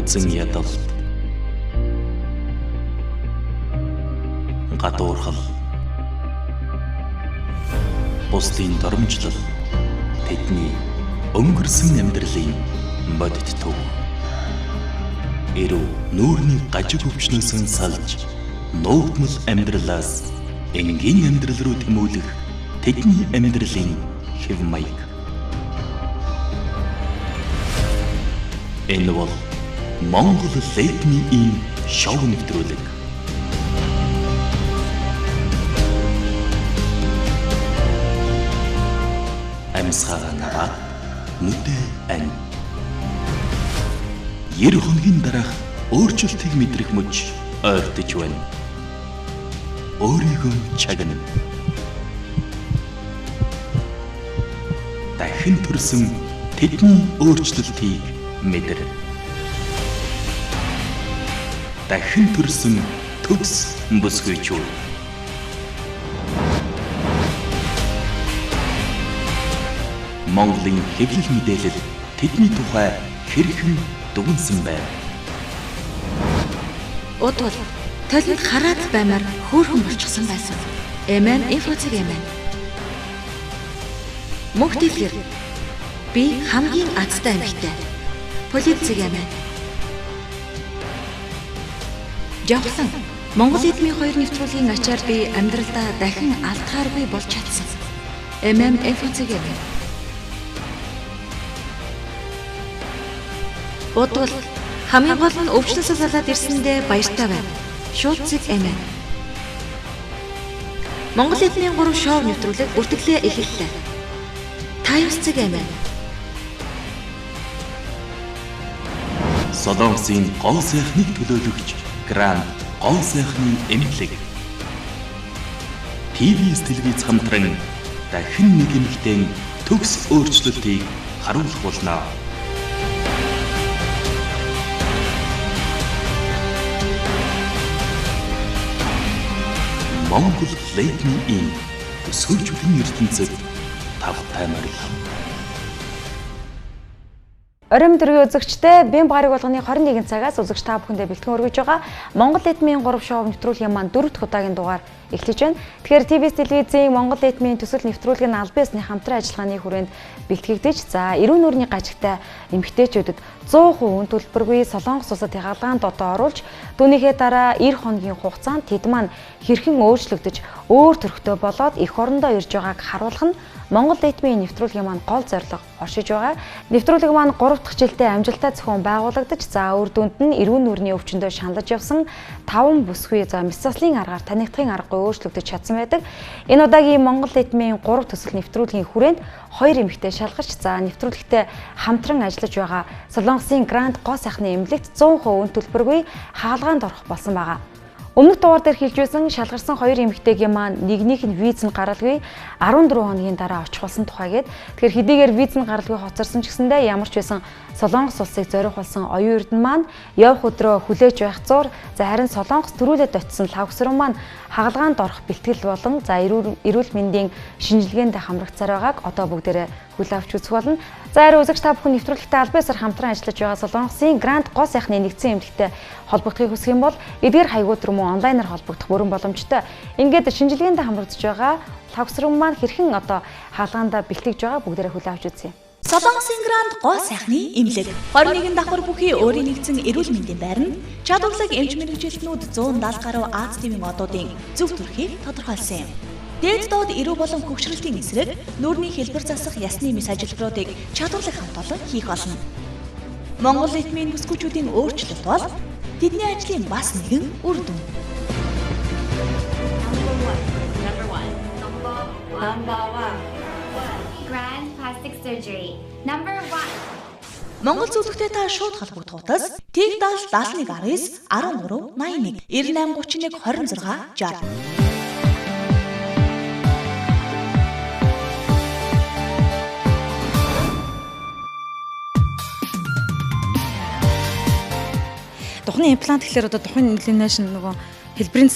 үзэн ядал, гадуурхал, бусдын доромжлол, тэдний өнгөрсөн амьдралын бодит төв. Эрүү нүүрний гажиг өвчнөөс салж, нуугдмал амьдралаас энгийн амьдрал руу тэмүүлэх тэдний амьдралын хэв маяг. Энэ бол Монгол Ледмийн шоу нэвтрүүлэг. Амьсгаа наваа нүдэ ань. 90 хоногийн дараах өөрчлөлтийг мэдрэх мөч ойртож байна. Өөрийгөө чагна. Дахин төрсөн тэдний өөрчлөлтийг мэдэр. Дахин төрсөн төгс бүсгүйчүүд. Монголын хэвлэл мэдээлэл тэдний тухай хэрхэн дүгнсэн байна. Удвал толинд хараад баймаар хөөрхөн болчихсон байсан. Эмэн инфоцэг эмэн. Мөнх дэлгэр. Би хамгийн азтай эмэгтэй. Полицэг эмэн. Жавхлан Монгол эдмийн хоёр нэвтрүүлгийн ачаар би амьдралдаа дахин алдгааргүй болж чадсан. Эмэн инфоцэг эмэн. Удвал хамгийн гол нь өвчнөөсөө салаад ирсэндээ баяртай байна. Шуулцэг эмэн. Монгол эдмийн 3 шоу нэвтрүүлэг үргэлжлээ эхэллээ. Таюусцэг эмэн. Солонгосын гол сайхныг төлөөлөгч Гранд гол сайхны эмнэлэг. ТВ-с телевиз хамтран дахин нэг эмэгтэй төгс өөрчлөлтийг харуулах болно. Монгол Ледмийн өсвөржүүлэн ертөнцид тавтай морил. Оройн дөрвийн үзэгчтэй бие багаарыг болгоны 21 цагаас үзэгч та бүхэндээ бэлтгэн өргөж байгаа Монгол Эдмийн 3 шоу нэвтрүүлгийн маань 4 дахь удаагийн дугаар эхлэж байна. Тэгэхээр ТВ-с телевизийн Монгол Эдмийн төсөл нэвтрүүлэг нь аль биесны хамтран ажиллагааны хүрээнд бэлтгэгдэж за 90 нүүрний гажигтай эмэгтэйчүүдэд 100% үн төлбөргүй Солонгос улсад хягаалгаанд одоо оруулж түүнийхээ дараа 90 хоногийн хугацаанд тэд маань хэрхэн өөрчлөгдөж өөр төрхтэй болоод эх орондоо ирж байгааг харуулах нь Монгол Эдмийн нэвтрүүлгийн маань гол зорилго оршиж байгаа. Нэвтрүүлэг маань 3 дахь жилдээ амжилттай зохион байгуулагдаж за үр дүнд нь 90 нүүрний өвчнөд шаналж явсан 5 бүсгүй за мэс заслын аргаар танигдахын аргагүй өөрчлөгдөж чадсан байдаг. Энэ удаагийн Монгол Эдмийн 3 төсөл нэвтрүүлгийн хүрээнд 2 эмэгтэй шалгарч за нэвтрүүлэгтээ хамтран ажиллаж байгаа Солонгосын Гранд гоо сайхны эмнэлэгт 100% үн төлбөргүй хаалгаанд орох болсон байгаа. Өмнөх дугаар дээр хэлж байсан шалгарсан 2 эмэгтэйгийн маань нэгнийх нь виз нь гаралгүй 14 хоногийн дараа очих болсон тухайгээд тэгэхээр хэдийгээр виз нь гаралгүй хоцорсон ч гэсэндээ ямар ч байсан Солонгос улсыг зорих болсон оюун эрдэнэ маань явх өдрөө хүлээж байх зур за харин Солонгос төрүүлээд очисон лавсрын маань хагалгаанд орох бэлтгэл болон за эрүүл мэндийн шинжилгээнд хамрагцаар байгааг одоо бүгдээрээ хүлээн авч үзэх болно. За харин үзэгч та бүхэн нэвтрүүлэгтээ аль биесээр хамтран ажиллаж байгаа Солонгосын Гранд гоо сайхны нэгдсэн эмнэлэгтэй холбогдохыг хүсэх юм бол эдгээр хаягууд руу онлайнаар холбогдох бүрэн боломжтой. Ингээд шинжилгээнд хамрагдж байгаа лавсрын маань хэрхэн одоо хаалгаанда бэлтгэж байгаа бүгдээрээ хүлээн авч үзье. Солонгосын Гранд гоо сайхны эмнэлэг 21 давхар бүхий өөрийн нэгдсэн эрүүл мэндийн байранд чадварлаг эмч мэргэжилтнүүд 170 гаруй Аз тивийн одуудын зөв төрхийг тодорхойлсон юм. Дээд доод эрүү болон хөгшрөлтийн эсрэг нүүрний хэлбэр засах ясны мэс ажилбаруудыг чадварлаг хамт олон хийх болно. Монгол Эдмийн бүсгүйчүүдийн өөрчлөлт бол тэдний ажлын бас нэгэн үр дүн. Number one. Grand plastic surgery. Number 1. Монгол зөвлөгтэй та шууд холбогдох утас T70 7119 13 81 98 31 26 60. Тухны имплант гэхэлэр одоо тухайн нэлээнээс нөгөө хэлбэрийн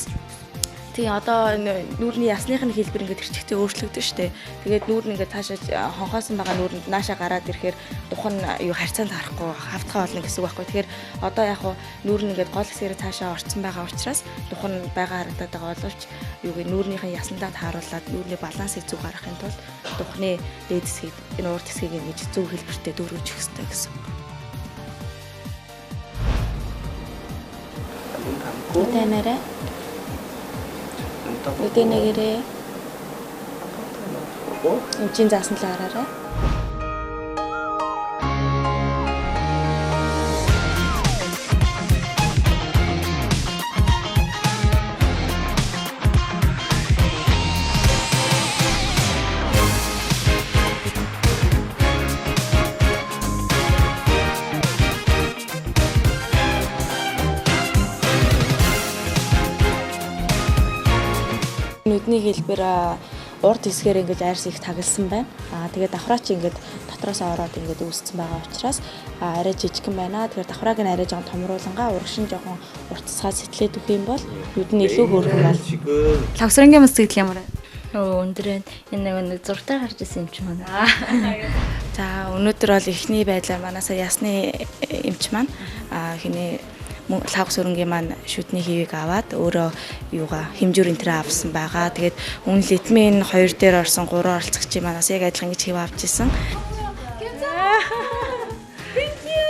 Тийм одоо нүүрний ясных нь хэлбэр ингээд эрчигтэй өөрчлөгдөн штэ. Тэгээд нүүр нь ингээд цаашаа хонхоосон байгаа нүүрэнд наашаа гараад ирэхээр дух нь юу харьцаанд харахгүй хавтгай болно гэсэн үг байхгүй. Тэгэхээр одоо яг хуу нүүр нь ингээд гол хэсгээрээ цаашаа орцсон байгаа учраас дух нь байгаа харагдаад байгаа боловч юу гэ нүүрнийхэн ясандаа тааруулаад нүүрний балансыг зөв гаргахын тулд духны дээд хэсгийг энэ урд хэсгийг ингэж зөв хэлбэртэй дүүргэж өгөх хэрэгтэй гэсэн. Тэнэрэ. Үдэнэгэрээ. Эвчин заасан л араарай. Нүдний хэлбэр урд хэсгээр ингэж арьс их тагласан байна. Тэгээд давхраа чи ингэж дотроос ороод ингэж үүссэн байгаа учраас арай жижигхэн байна. Тэгэхээр давхрааг нь арай жоохон томруулангаа урагшин жоохон уртсгаа сэтлээд өгөх юм бол нүд нь илүү хөөрхөн бол. Лавсрангийн мэс гэдэг ямар вэ? Өндөр энэ нэг зургатаар гарч ирсэн юм чи манай. За өнөөдөр бол эхний байдлаар манасаа ясны эмч маань хинээ лавх сүрэнгийн маань шүдний хивийг аваад өөрөө юугаа хэмжүүр энтрээ авсан байгаа. Тэгээд өмнө литмийн 2 дээр орсон 3 оролцогчийн манаас яг адилхан гэж хив авч ирсэн. Thank you.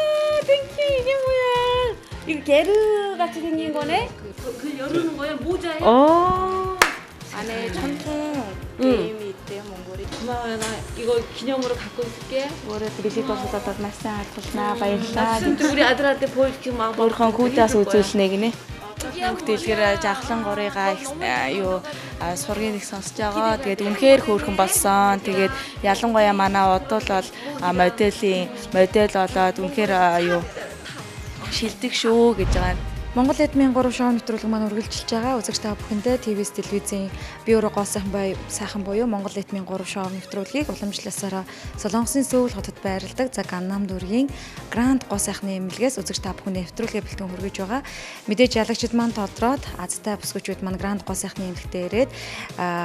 이게 뭐야? 이거 게르 같이 생긴 거네? 그 열르는 거야? 모자에? 안에 전통 게임이 있대요, 몽골이. 고마워요. 나 이거 기념으로 갖고 있을게. 뭐래 드리실 것보다 더 말씀 하셨나 баярлалаа. 진짜 우리 아들한테 보여주기 막 өөрхөн хүүтээс үзүүлнэ гинэ. Хүүхдэлгээр жахлан гурыгаа юу сургийн их сонсож байгаа. Тэгээд үнэхээр хөөрхөн болсон. Тэгээд ялангуяа манай одол бол модель болоод үнэхээр юу шилдэг шүү гэж байгаа. Монгол эдмийн 3 шоу нэвтрүүлэг маань үргэлжилж байгаа. Үзэгч та бүхэндээ ТВ-с телевизийн би өөрөө гол сайхан буюу Монгол эдмийн 3 шоу нэвтрүүлгийг уламжлалсараа Солонгосын Сөүл хотод байрладаг Загнам дүүргийн Гранд гол сайхны эмнэлгээс үзэгч та бүхэнд нэвтрүүлгээ бэлтгэн хүргэж байгаа. Мэдээж ялагчид маань толдроод азтай бүсгүйчүүд маань Гранд гол сайхны эмнэлэгтээ ирээд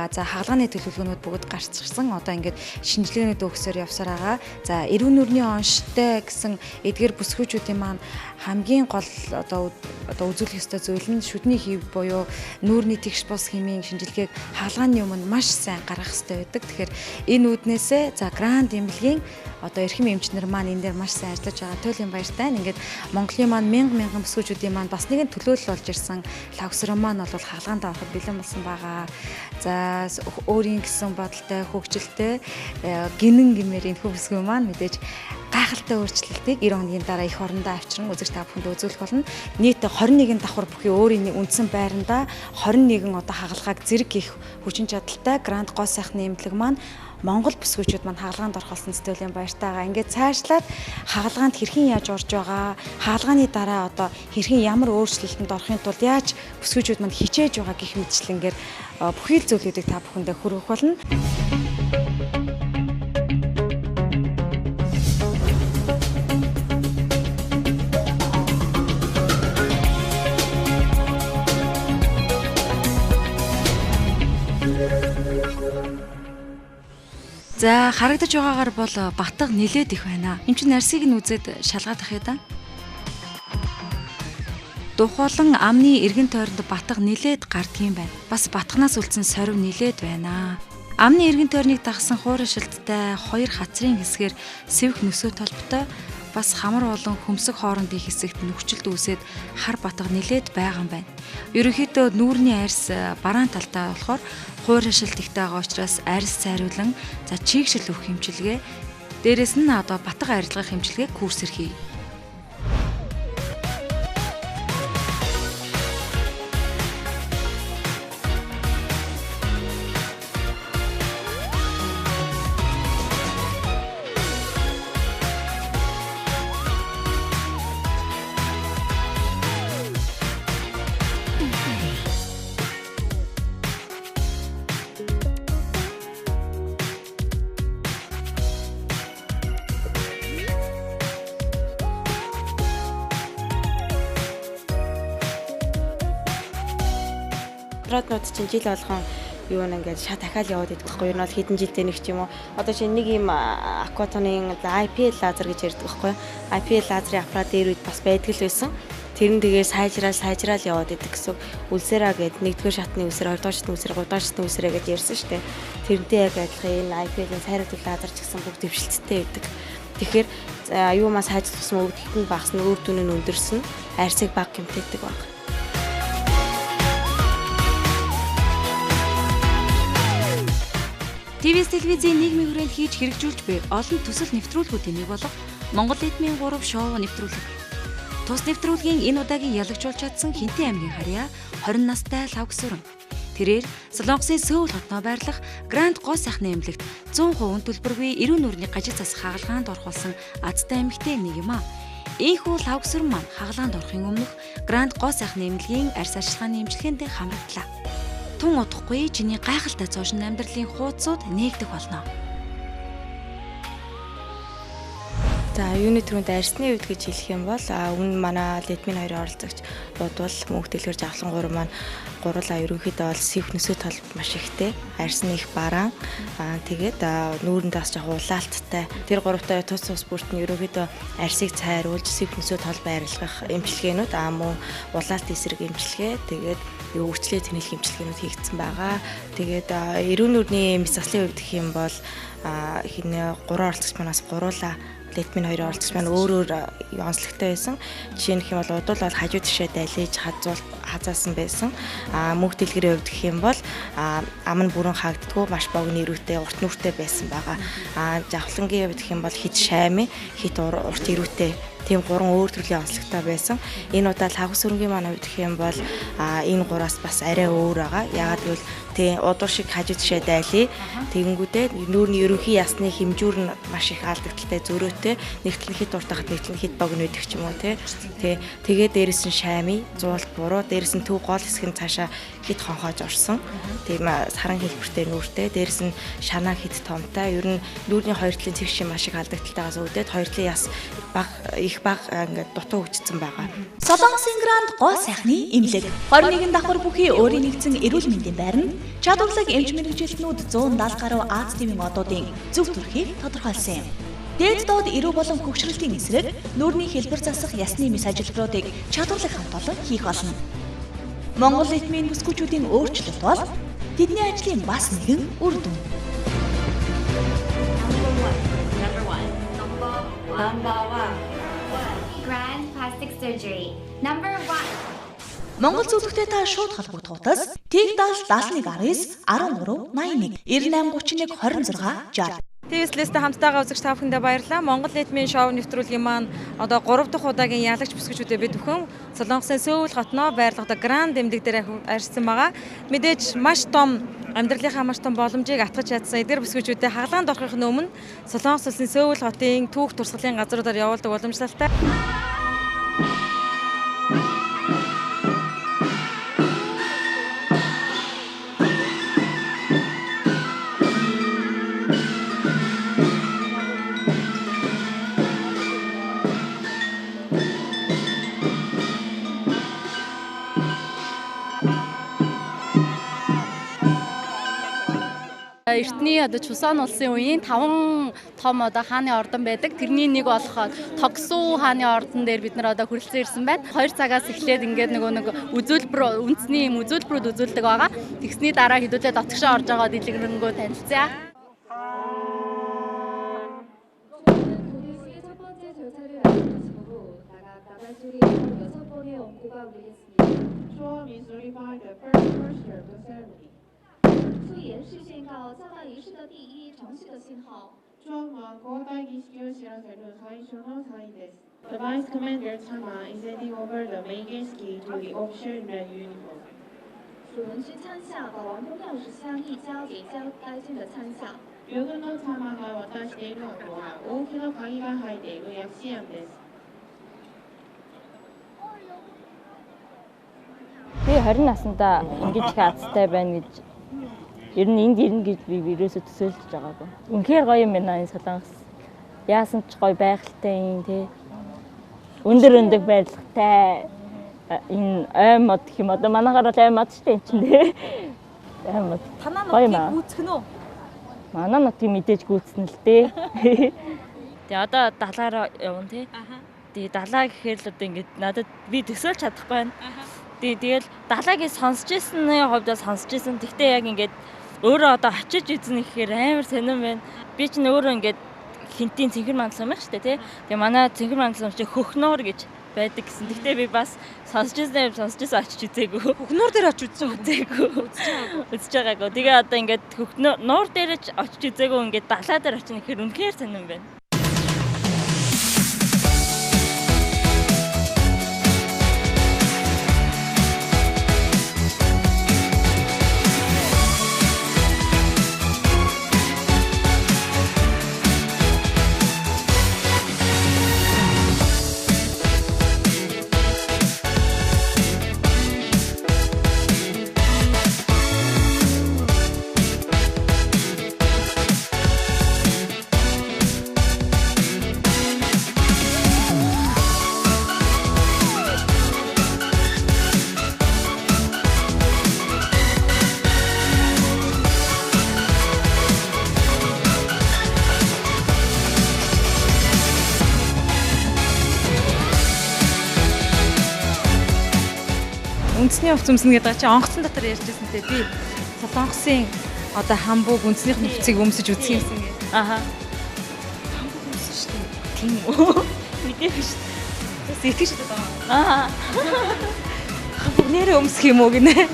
за хаалганы төлөвлөгөөнүүд бүгд гарцсан. Одоо ингээд шинжилгээний дүүхсээр явсаар байгаа. За эрүүн нүрийн онштой гэсэн эдгээр бүсгүйчүүдийн маань хамгийн гол одоо үзүүлэх ёстой зүйл нь шүдний хив буюу нүүрний тэгш бус хэмийн шинжилгээг хаалгааны өмнө маш сайн гаргах ёстой байдаг. Тэгэхээр энэ үүднээсээ за Гранд эмнэлгийн одоо эрхэм эмчнэр маань энэ дээр маш сайн ажиллаж байгаа. Туйлын баяртай. Ингээд Монголын маань мянган бүсгүйчүүдийн маань бас нэгэн төлөөлөл болж ирсэн лавсран маань бол хаалгаанд ороход бэлэн болсон байгаа. За өөрийн гэсэн бодолтой хөгжилтэй гинэн гэмээр энэ бүсгүй маань мэдээж гайхалтай өөрчлөлтийг 90 хоногийн дараа их орондоо авчран үзэгч та бүхэнд үзүүлэх болно. Нийт 21 давхар бүхий өөрийн үндсэн байранда 21 одоо хагалгааг зэрэг хийх хүчин чадалтай Гранд гол сайхны эмнэлэг маань Монгол бүсгүйчүүд маань хаалгаанд орхолсон зэтүүлийн баяртайгаа ингээд цаашлаад хаалгаанд хэрхэн яаж орж байгаа, хаалгааны дараа одоо хэрхэн ямар өөрчлөлтөнд орохын тулд яаж бүсгүйчүүд маань хичээж байгаа гэх мэтчлэнгээр бүхий л зүйлүүдийг та бүхэндээ хүргэх болно. За харагдаж байгаагаар бол батга нилээд их байна. Энд чинь нарсыг нь үзээд шалгаад ах юм да. Духуулан амны эргэн тойронд батга нилээд гардгийн байна. Бас батганаас үлдсэн сорив нилээд байна. Амны эргэн тойрныг дагсан хуурай шилттэй 2 хацрын хэсгээр сэвх нөсөө толботой бас хамар болон хөмсг хоорондын хэсэгт нөхцөлд үүсээд хар батга нилээд байгаа юм байна. Ерөнхийдөө нүүрний арьс бараан талтай болохоор хуурай шилт ихтэй байгаа учраас арьс сайруулан за чийгшил өгөх хэмжилгээ дээрэс нь одоо батга арилгах хэмжилгээг курсээр хий. дотроднууд чинь жил болгон юу нэг ингээд шат дахиад яваад идэх байхгүй юу? Ер нь бол хэдэн жилдээ нэг ч юм уу. Одоо чинь нэг юм акватоны IPL лазер гэж ярьдаг байхгүй юу? IPL лазерын аппарат дээр үед бас байдаг л байсан. Тэр нь тэгээ сайжраал яваад идэг гэсэн үлсэраа гээд нэгдүгээр шатны үлсэр, хоёрдугаар шатны үлсэр, гуравдугаар шатны үлсэрэ гэж ярьсан шүү дээ. Тэрнтэй яг адилхан энэ IPL-ийн сайраад лазер ч гэсэн бүгд дэвшилттэй байдаг. Тэгэхээр юу маа сайжруулсан өвдөлт нь багасна, үр дүн нь өндөрсөн, арьсыг бага гэмтээдэг баг. ТВ-с телевизийн нийгмийн хүрээнд хийж хэрэгжүүлж буй олон төсөл нэвтрүүлгүүдийн нэг болох Монгол эдмийн 3 шоу нэвтрүүлэг. Тус нэвтрүүлгийн энэ удаагийн ялагжуулж чадсан Хинтэн аймгийн харьяа 20 настай Лавгсүрэн. Тэрээр Солонгосын Сөүл хотноо байрлах Гранд Гоо сайхны эмнэлэгт 100% үн төлбөргүй эрүүн нүрийн гажиг засах хагалгаанд орхуулсан азтай эмэгтэй нэг юм аа. Ийхүү Лавгсүрэн маань хагалгаанд орохын өмнөх Гранд Гоо сайхны эмнэлгийн арьс арчилгааны эмчилгээнд хамрагдлаа. Тун удахгүй чиний гайхалтай цоошин амьдралын хуудсууд нээгдэх болно. За юуны түрүүнд арьсны үед гэж хэлэх юм бол өмнө манай ледмин хоёрын оролцогч бодвол мөнх дэлгэр жавхлан гурав маань гурлаа ерөнхийдөө бол сивнэсээ тол маш ихтэй арьс нь их бараан тэгээд нүүрэнд бас жоох улаалттай тэр гуравтай тус бүрт нь ерөнхийдөө арьсыг цайруулж сивнэсээ тол байрлах эмчилгээнүүд мөн улаалт эсрэг эмчилгээ тэгээд өвчлөө тэнэлэх эмчилгээнүүд хийгдсэн байгаа. Тэгээд эрүүн нүрийн мэс заслын үед гэх юм бол хинэ 3 оролцогч манаас гуруулаа ледмин хоёрын оролцогч маань өөр онцлогтой байсан. Жишээ нь гэх юм бол удал бол хажуу тишээ дайлж хазаасан байсан. Мөнх дэлгэрийн хувьд гэх юм бол ам нь бүрэн хаагддгүй маш богино ирүүтэй урт нүртэй байсан байгаа. Жавхлангийн хувьд гэх юм бол хит шаймын хит урт ирүүтэй тийм 3 өөр төрлийн онцлогтой байсан. Энэ удаа Лавгсүрэнгийн маань хувьд гэх юм бол энэ 3-аас бас арай өөр байгаа. Яагаад гэвэл тийм удуур шиг хажуу тишээ дайлээ. Тэгэнгүүтээ нүүрний ерөнхий ясны хэмжүүр нь маш их алдагдaltaй зөрөөтэй. Нэгтэл хит уртахад нэгтэл хит богино байдаг ч юм уу тий. Тэгээд дээрэс нь шаймын зуулт буруу, дээрэс нь төв гол хэсэг нь цаашаа хит хонхоож орсон. Тийм саран хэлбэртэй нүүртэй, дээрэс нь шанаа хит томтой. Ер нь нүүрний хоёр талын цэг шиг маш их алдагдaltaйгаас үүдээд хоёр талын яс их бага ингээд дутуу хөгжсөн байгаа. Солонгосын Гранд Гоо сайхны эмнэлэг 21 давхар бүхий өөрийн нэгдсэн эрүүл мэндийн байранд чадварлаг эмч мэргэжилтнүүд 170 гаруй Аз тивийн одуудын зөв төрхийг тодорхойлсон юм. Дээд доод эрүү болон хөгшрөлтийн эсрэг нүүрний хэлбэр засах ясны мэс ажилбаруудыг чадварлаг хамт олон хийх болно. Монгол эдмийн бүсгүйчүүдийн өөрчлөлт бол тэдний ажлын бас нэгэн үр дүн. Grand plastic surgery. Number 1. Монгол зөвлөгтэй та шууд холбогдохоос T70 71 19 13 81 98 31 26 60. ТВ-с хамтдаа үзэгч та бүхэндээ баярлалаа. Монгол эдмийн шоу нэвтрүүлгийн маань одоо 3 дахь удаагийн ялагч бүсгүйчүүдэд бид бүхэн Солонгосын Сөүл хотноо байрлагдах Гранд эмнэлэг дээр арьссан байгаа. Мэдээж маш том амьдралынхаа маш том боломжийг атгаж чадсан эдгээр бүсгүйчүүдэд хагалгаанд орохын өмнө Солонгос улсын Сөүл хотын түүх туршлагын газруудаар явуулдаг уламжлалтай. Эртний одоо Чусон улсын үеийн 5 том одоо хааны ордон байдаг. Тэрний нэг болохоор Тогсуу хааны ордон дээр бид нар одоо хүрэлцэн ирсэн байна. 2 цагаас эхлээд ингээд нэг үзүүлбэр үндэсний юм үзүүлбэрүүд үзүүлдэг байгаа. Тэгсний дараа хэдүүлээ дотгошоо орж байгаа дэлгэрэнгүй танилцъя. The Vice Commander Chama is handing over the main gas key to the officer in red uniform. 属人之参下，把王宫钥匙箱一交给该军的参下。両軍の様が渡しているのは大きな鍵が入っている薬師庵です。 Би 20 наснда ингэж их азтай байна гэж ер нь энд ирнэ гэж би ерөөсөө төсөөлж байгаагүй. Үнэхээр гоё юм байна энэ Солонгос. Яасан ч гоё байгальтай юм тий. Өндөр өндөг барилгатай. энэ аймад гэх юм одоо манайгаар бол аймад шүү дээ чинь тий. Аймад. Танаа нутгийг гүйцэх нь үү? Манай нутгийг мэдээж гүйцэн л дээ. Тэгээ одоо далаараа явна тий. Тэгээ далаа гэхээр л одоо ингээд надад би төсөөлж чадахгүй байна. Тэгэл далаагийн сонсч ирсний хувьд сонсч ирсэн. Гэхдээ яг ингээд өөрөө одоо очиж үзнэ гэхээр амар сонирн байна. Би ч өөрөө ингээд хинтийн цэнхэр мандалсан байх шүү дээ тий. Тэгээ манай цэнхэр мандалсан чи хөхнөр гэж байдаг гэсэн. Гэхдээ би бас сонсч ирсэн очиж үзээгүй. Хөхнөр дээр очиж үзээгүй. Үзэж байгаагүй. Тэгээ одоо ингээд хөхнөр дээр ч очиж үзээгүй ингээд далаа дээр очиж нэхэр үнэхээр сонирн байна. Үндэсний хувц өмснө гэдэг чинь онгоцон дотор ярьжсэн те би Солонгосын одоо хамбуг үндэснийх нөхцийг өмсөж үзэх юмсан гээ. Аха. Хамбуг өмсөн шүү дээ. Тийм үү? Мэдээгүй шүү дээ. Тэс итгэж шүү дээ. Аа. Хамбуг нэрээ өмсөх юм уу гинэ?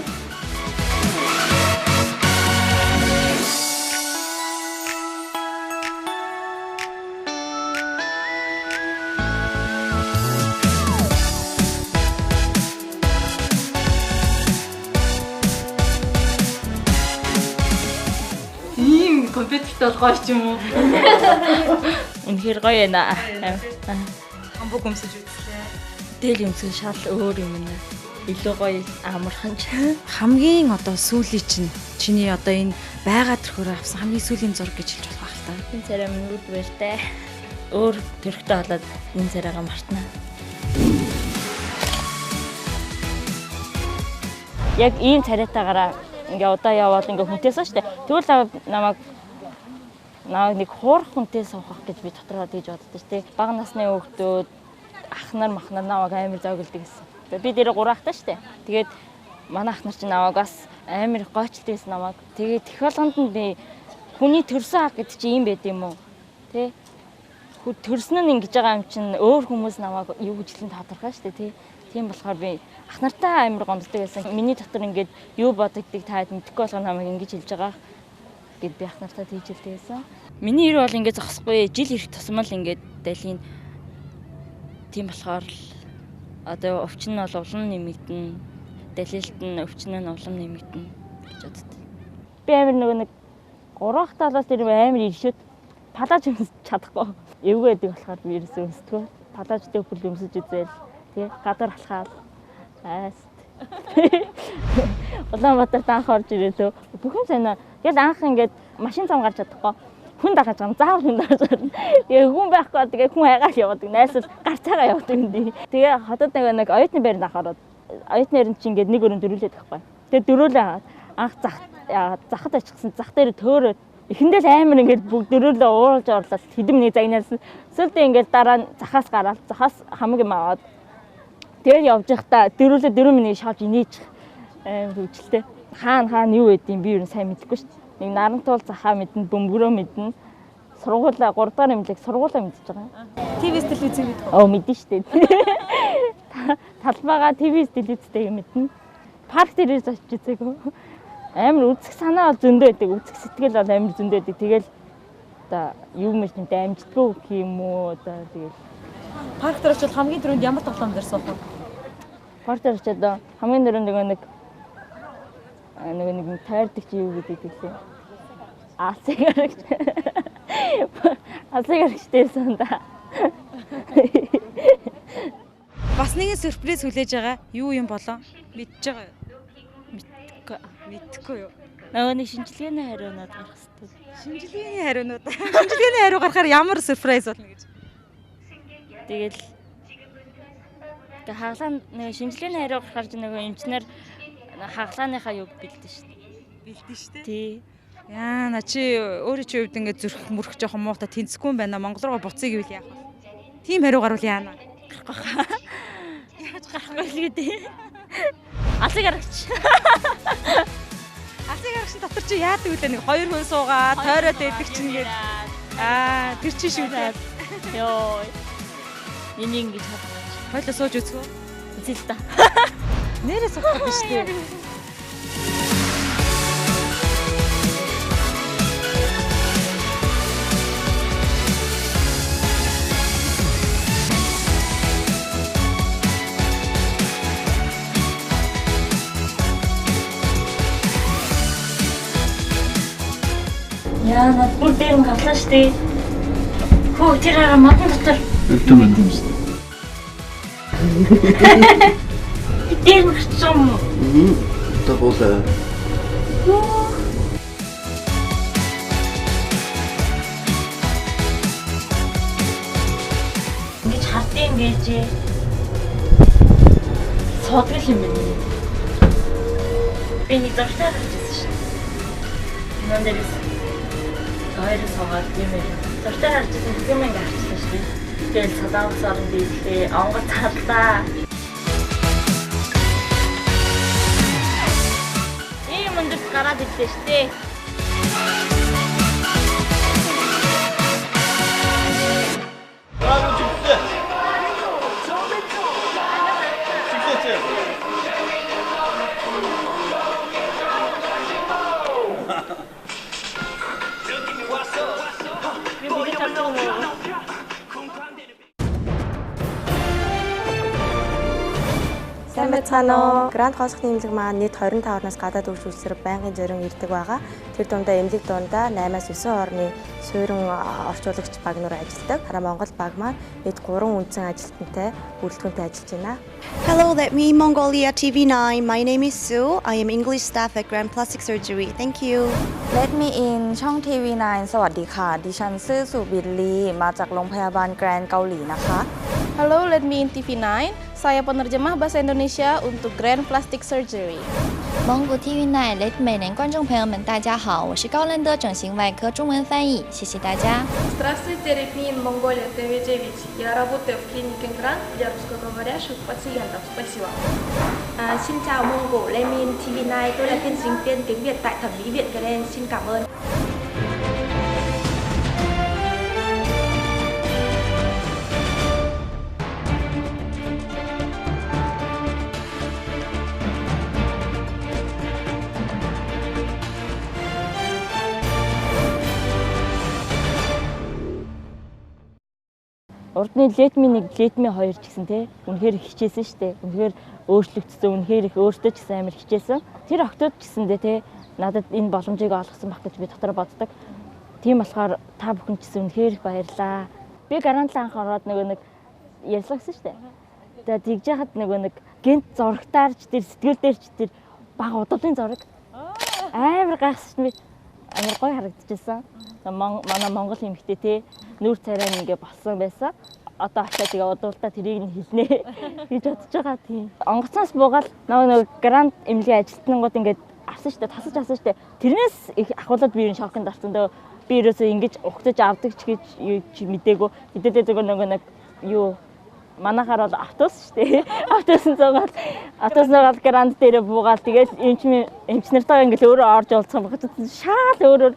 Компьютерт бол гоё ч юм уу. Үнэхээр гоё байна. Хамбуг өмсөж үзлээ. Дээл өмсөх шал өөр юм байна. Илүү гоё амархан ч. Хамгийн одоо сүүлийн чиний одоо энэ байгаа төрхөөр авсан хамгийн сүүлийн зураг гэж хэлж болох байх л та. Энэ царай минь үр баяртай. Өөр төрхтэй болоод энэ царайгаа мартнаа. Яг ийм царайтаагаараа ингээ удаа яваад ингээ хүнтэйсэн штэ. Тэгвэл намайг нэг хуурах хүнтэй суухах гэж би дотроо тэгж боддоо штэ. Бага насны хүүхдүүд ах нар мах нар намайг амар зоогилдог гэсэн. Би дээр 3 ахтай штэ. Тэгээд манай ах нар чинь намайг бас амар гойчтой гэсэн намайг. Тэгээд их болгонд нь би хүний төрсөн ах гэдэг чинь юм байд юм уу? Тэ? Төрсөн нь ингэж байгаа юм чинь өөр хүмүүс намайг юу гэж хэлэн тодорхой штэ тий. Тийм болохоор би ах нартай амар гомддог байсан. Миний дотор ингээд юу бодогдгийг таад мэдэхгүй болохоор намайг ингэж хэлж байгаа гэд би ах нартай тийжилдэг байсан. Миний ирээ бол ингээд зогсохгүй жил ирэх тусмал ингээд далийн тийм болохоор одоо өвчин нь бол улам нэмэгдэнэ. Далилт нь өвчин нь улам нэмэгдэнэ гэж боддог. Би амар нэг 3 дахь талаас тэр амар иршүүд палаж өмсөж чадахгүй. Эвгүй байдаг болохоор би ерөөсөө өмсдөгөө. Палажтай бүл өмсөж үзээл тий гадар алхаад айст. Улаанбаатарт анх орж ирээд бүхэн санаа. Тэгэл анх ингээд машин зам гарч чадахгүй. Хүн дагаж байгаа. Заавал хүн дагаж байгаа. Тэгээ хүн байхгүй тэгээ хүн хайгаал яваад найсал гарцаагаа яваад юм ди. Тэгээ хотод нэг оюутны байранд анхаараад оюутны байранд чи ингээд нэг өрөөнд дөрүүлээд байхгүй. Тэгээ дөрүүлээ анх захад очихсан. Зах дээр төөрөө эхэндээ л амар ингээд бүгд дөрүүлээ уурлж орлол хэдэм нэг загнаалсан. Эсвэл ингээд дараа нь захаас гараад захаас хамаг юм аваад тэгээд явж байхдаа дөрүүлээ 4 минут шавж инээж амар хөвчлээ. Хаана юу байдیں۔ Би юу сайн мэдэхгүй шүү дээ. Нэг нарантуул захаа мэднэ, бөмбөрөө мэднэ. Сургуулаа 3 дахь нэмлэг сургуулаа мэдчихэж байгаа. ТV-с телевизээ мэдв. Оо мэдэн шүү дээ. Талбайгаа ТV-с телевизтэй мэднэ. Парк дээрээс очиж үзээгүй. Амар үзэх санаа бол зөндөө байдаг. Үзэх сэтгэл бол амар зөндөө байдаг. Тэгэл одоо юу мэж нэмтэй амжтгүй гэх юм уу одоо тэгэл парк дээр очиод хамгийн түрүүнд ямар тоглоом дээр суух вэ? Парк дээр очиод хамгийн түрүүнд нэг тайрдаг чи юу гэдэг лээ. Асигарагчтэйсэн да. Бас нэгэн сюрприз хүлээж байгаа. Юу юм болоо? Мэдчихэж байгаа юу? Мэдхгүй юу? Нөгөө шинжилгээний хариунууд гарах хэрэгтэй. Шинжилгээний хариунууд. Шинжилгээний хариу гарахаар ямар сюрприз болно гэж. Тэгэл Гэ хаглаа нэг шинжилгээний хариу гарч нөгөө эмчнэр хаглааныхаа юг бэлдэн шүү дээ. Бэлдэн шүү дээ. Тий. Яа, на чи өөрөө чи хувьд ингээд зүрх мөрөх жоохон муутай тэнцэхгүй юм байна. Монгол руу буцъя гэвэл яах вэ? Тим хариу гарвал яана? Гарахгүй. Яаж гарахгүй л гэдэг. Алыг аргач. Алыг аргач дотор чи яадаг үлээ нэг 2 хүн суугаа, тойроод байдаг чинь ингээд тэр чи шүү дээ. Йоо. Энийг ингэж хад. Хойлоо сууж үзгөө. Үзэл та. Нэрээ суух биш дээ. Яа, над бүр дээр нь галаа штэ. Хөө тэр арга модон дотор. Өвдөн байна. Дээр мөрчсөн. Табуулаа. Ингэж хардын гэж содгол юм байна. Би нэг дуртай хэлсэн шин. Нандэрс хоёр сагаад юм ээ. Дуртай хэлсэн юм ингээ харчихсан шин. Тэгэл садаавс орон дийлээ онгоц хадлаа. Ийм өндөд гараад ирлээ штэ. Сайн байцгаана уу? Гранд хоолсохны эмнэлэг маань нийт 25 орноос гадаад үрж үйлсээр байнгын зорин ирдэг байгаа. Тэр дундаа эмнэлэг дундаа 8-9 орны суурин орчуулагч багнуур ажилладаг. Хараа Монгол баг маань нийт 3 үндсэн ажилтнтай бүрэлдэхүүнтэй ажиллаж байна. Hello, let me Mongolia TV9. My name is Sue. I am English staff at Grand Plastic Surgery. Thank you. Let me in ช่อง TV9 สวัสดีค่ะดิฉันชื่อสุบิลลีมาจากโรงพยาบาลแกรนด์เกาหลีนะคะ Hello, let me in TV9. Saya penerjemah bahasa Indonesia untuk Grand Plastic Surgery. 蒙古 TV9 Let Me 的观众朋友们，大家好，我是高兰德整形外科中文翻译，谢谢大家。 Здравствуйте, let me in Mongolia TV9. Я работаю в клинике Гранд для русскоговорящих пациентов. Спасибо. Xin chào Mông Cổ, let me in TV9. Tôi là tiên sinh viên tiếng Việt tại thẩm mỹ viện Grand. Xin cảm ơn. Урдны Let Me 1, Let Me 2 ч гэсэн тий. Үнэхээр их хичээсэн шүү дээ. Үнэхээр өөрчлөгдсөн, үнэхээр их өөртөө ч гэсэн амар хичээсэн. Тэр охтууд ч гэсэндээ тий надад энэ боломжийг олгосон байх гэж би дотор боддог. Тийм болохоор та бүхэн ч гэсэн үнэхээр их баярлаа. Би гарант анх ороод нэг ярьлагсан шүү дээ. Тэгээд тэгж яхад нэг гэнт зурагтаарч тэр сэтгэл дээрч тэр баг удалын зураг амар гайхсан би амар гоё харагдчихсан. Манай Монгол эмэгтэй тий нүүр царай нэгэ болсон байсан. Одоо очиад тэгээ удуулдаа тэрийг нь хэлнэ гэж бодож байгаа тийм. Онгоцноос буугаад нэг грант эмнэлгийн ажилтнууд ингээд авсан штэ, тасаж авсан штэ. Тэрнээс их ахуулаад би шокнд орсон дөө. Би ерөөсөө ингэж ухтаж авдаг ч гэж мэдээгүй. Хэдээдээ зүгээр нэг юу манайхаар бол автобус штэ. Автобуснаа грант дээр буугаад тэгээд эмчнэртэйгээ ингээд өөрөө орж уулзсан багт шаал өөрөөр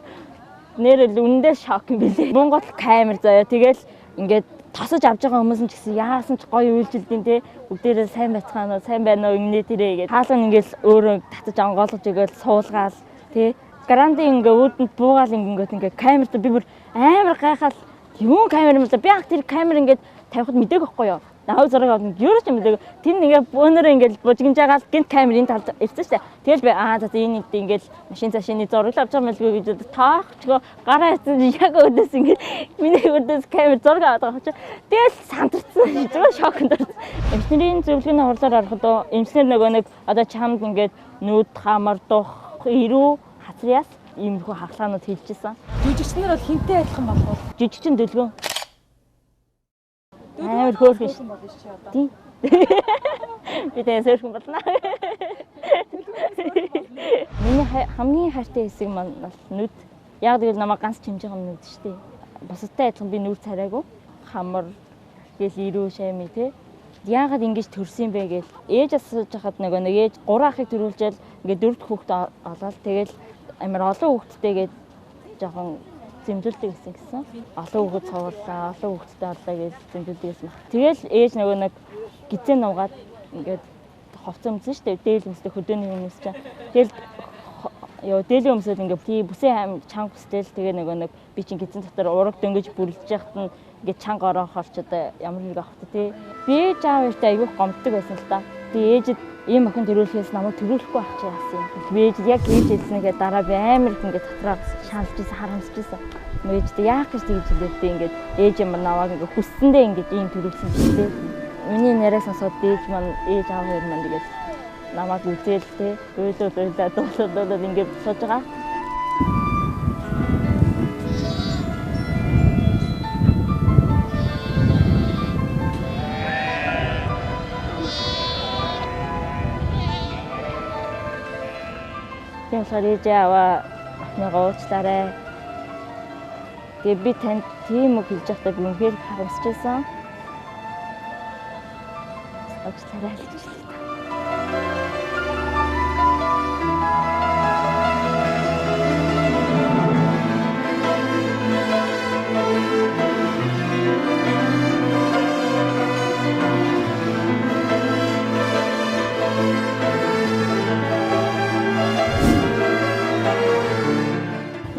нэрэл үнэндээ шок юм билээ. Монгол камер заяа тэгэл ингээд тосож авч байгаа хүмүүс нь ч гэсэн яасан ч гоё үйлжилдیں۔ Тэ бүгдээрээ сайн байцгаана уу, сайн байна уу ингэнэ тэрээ гэдэг. Хаалга ингээл өөрөө татаж онгоолгож игээл суулгаал тэ грандын ингээ үүдэнд буугаал ингээд камерт би бүр амар гайхаад юу камер юм бэ? Би ах тэр камер ингээд тавихад мдээгүй байхгүй юу? Наа зураг авах юу ч юм даа. Тэр ингээ бөөнөр ингээл бужигнж байгаа л гинт камерын талд ирсэн штэ. Тэгэл би за энэ ингээл машин цаашны зураг авч байгаа мэлгүй гэж таахчгүй гараа яцсан яг өдөөс ингээ миний өдөөс камер зураг аваад байгаа ч. Тэгэл сандарсан зүгээр шокнд орсон. Эмчнэрийн зөвлөгөөний хурлаар ороход эмчнэр нөгөө нэг одоо чамд ингээд нүд хамар дух ирүү хацряас иймэрхүү хагалгаанууд хэлчихсэн. Жүжигчнэр бол хинтээ адилхан болох уу? Жүжигчин дэлгөө. амар хөөрхөн шүү. Тийм. Би тэсэрхэн болно. Миний хамгийн хайртай хэсэг маань бол нүд. Яг тэгэл намайг ганц чимж байгаа нүд шүү дээ. Бусадтай адилхан би нүд царайгүй. Хамар гэл ирүү шами те. Яагаад ингэж төрсөн бэ гэж ээж асууж хахад нэг ээж 3 ахыг төрүүлжэл ингээд 4 дахь хүүхэд олоод тэгэл амар олон хүүхэдтэйгээд жоохон зэмлүүлдэг гэсэн. Олон хүүхэд цоврлаа, олон хүүхэдтэй орлоо гэж зэмлүүлдэг гэсэн. Тэгэл ээж нэг гизээ нуугаад ингээд ховцсон юмсэн шүү дээ. Дээл өмсдөг хөдөөний хүмүүс чинь. Тэгэл дээлийн өмсөд ингээд тий бүсэн чанга бүстэл тэгээ нэг би чинь гизэн дотор ураг дөнгөж бүрлж яхад нь ингээд чанга ороохоор ч одоо ямар хэрэг авах тий. Би ээж аав ихтэй аягүй гомддог байсан л та. Тэгээ ээжэд ийм охин төрүүлэхээс намайг төрүүлэхгүй ах чи яасан юм. Би ээж яг хийж хэлснийгээ дараа би амар их ингээд дотроо шаналж исэн, харамсаж исэн. Ээжтэй яах гэж тэгж хэлээдээ ингээд ээж юм намайг ингээд хүссэндээ ингээд ийм төрүүлсэн ч тий. Миний нэрээс сонсоод ээж маань ээж аав хоёр маань тэгээд намайг үзэл тий. Үйлдэл ингээд сууж байгаа. Сариж аваа ахныгаа уучлаарай. Тэгээ би танд тийм үг хэлж байхдаа би үнэхээр харамсаж байсан. Уучлаарай гэж хэлээ.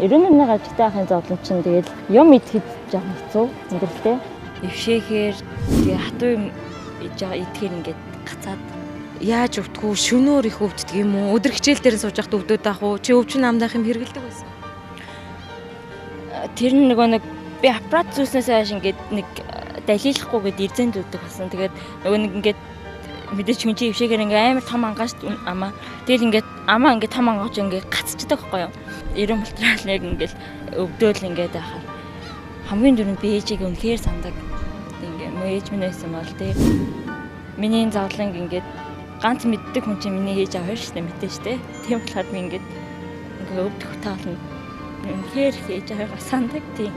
Ерөнхийдөө нэг ажилтай ахын зовлон чинь тэгэл юм идэхэд жоохон хэцүү зэндэрлээ. Ившээхээр тэгээ хатуу юм иж байгаа идэхээр ингээд гацаад яаж өвдгүү шөнөөр их өвддөг юм уу? Өдөр хичээл дээр сууж байхад өвдөд ах уу? Чи өвчин амдаах юм хэрэгэлдэг байсан? Тэр нэг би аппарат зүүснээс хойш ингээд нэг далилахгүйгээд ирзэнд өвдөг болсон. Тэгээд нэг ингээд мэдээч хүн чи ившээгээр ингээ амар том ангаас амаа. Тэгэл ингээд амаа ингээ том ангаач ингээ гацчихдаг байхгүй юу? Ирэн болтрал яг ингээл өвдөөл ингээд байхаар хамгийн дөрөнд би ээжийг үнэхээр сандаг. Ингээ ээж минь байсан бол тий. Миний зовлон ингээд ганц мэддэг хүн чинь миний ээж аваа шүү дээ мэдээ шүү дээ. Тийм болохоор би ингээд өвдөх таална. Үнэхээр ээж аваа сандаг тий.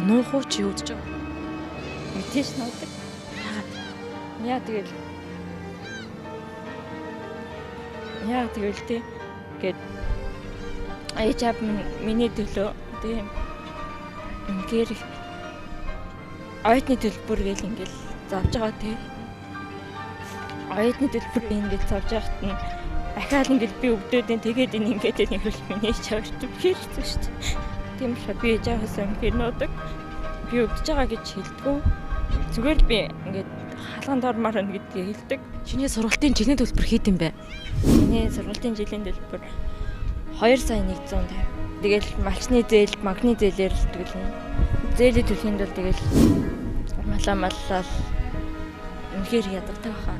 Нуухуу чи үүдж байгаа. Мэдээж нуудаг. Яа тэгэл тий. Гэт ээж аав миний төлөө тийм үнээр оюутны төлбөр гэл ингээл зовж байгаа тий. Оюутны төлбөр ингээд зовж байхад нь ахаал ингээл би өвдөөдэн тэгээд энэ ингээд нэрвэл миний чаварт хэрэг шүү дээ. Тийм болохоор би ээж аваасаа үнээр нуудаг. Би өвдөж байгаа гэж хэлдэггүй. Зүгээр л би ингээд халгаанд ормоор байна гэдгийг хэлдэг. Чиний сургалтын жилийн төлбөр хэд юм бэ? Миний сургалтын жилийн төлбөр 2,150. Тэгэл малчны зээл, магны зээлээр төлнө. Зээлийн төлөнд бол тэгэл маллал үнээр яддаг хаа.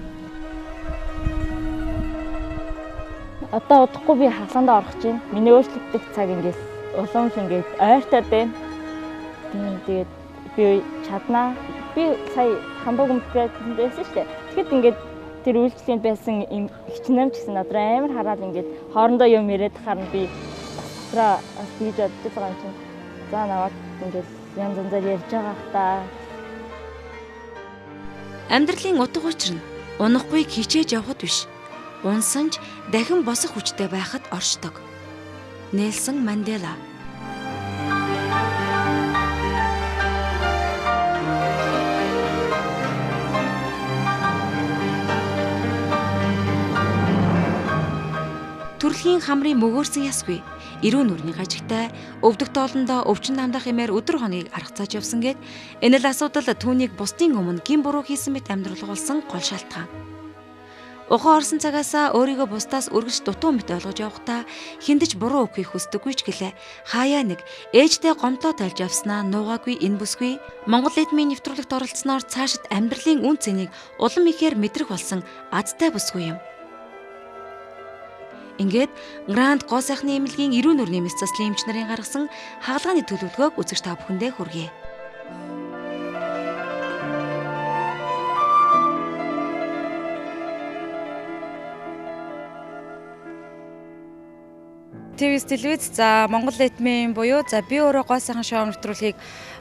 Одоо удахгүй би халгаанд орох чинь. Миний өөрчлөгдөх цаг ингээд улам ингээд ойртоод байна. Тэгээд би чаднаа. Би сая хамбаг өмдгээд байсан шүү дээ. Тэгэхэд ингээд тэр үйлчлэгэнд байсан юм хичнээн ч гэсэн надад амар хараад ингээд хоорондоо юм яриад харна би дотроо тэгж бодож байгаа юм чинь. За наваад ингээд янз янзаар ярьж байгаа хта. Амьдралын утга учир нь унахгүй хичээж явхад биш. Унсанж дахин босох хүчтэй байхад оршдог. Нельсон Мандела. Төрөлхийн хамрын мөгөөрсөн ясгүй. Ирүүн нүрийн гажигтай өвдөх доолндоо өвчин намдах хэмээр өдөр хоногийг аргацааж явсан гээд энэ л асуудал түүнийг бусдын өмнө гин буруу хийсэн мэт амьдрал болсон гол шалтгаан. Ухаан орсон цагаасаа өөрийгөө бусдаас үргэлж дутуу мэт ойлгож явахдаа хиндэж буруу үг хийх хүсдэггүй ч гэлээ. Хаяа нэг ээжтэй гомдоо тайлж явснаа нуугаагүй энэ бүсгүй Монгол эдмийн нэвтрүүлэгт оролцсноор цаашид амьдралын үн цэнийг улам ихээр мэдрэх болсон азтай бүсгүй юм. Ингээд Гранд гоо сайхны эмнэлгийн 90 нүрийн мэс заслын эмч нарын гаргасан хаалганы төлөвлөгөөг үзэгч та бүхэндээ хүргэе. ТВ-с телевиз за Монгол эдмийн буюу за би өөрөө гоо сайхан шоу нэвтрүүлгийг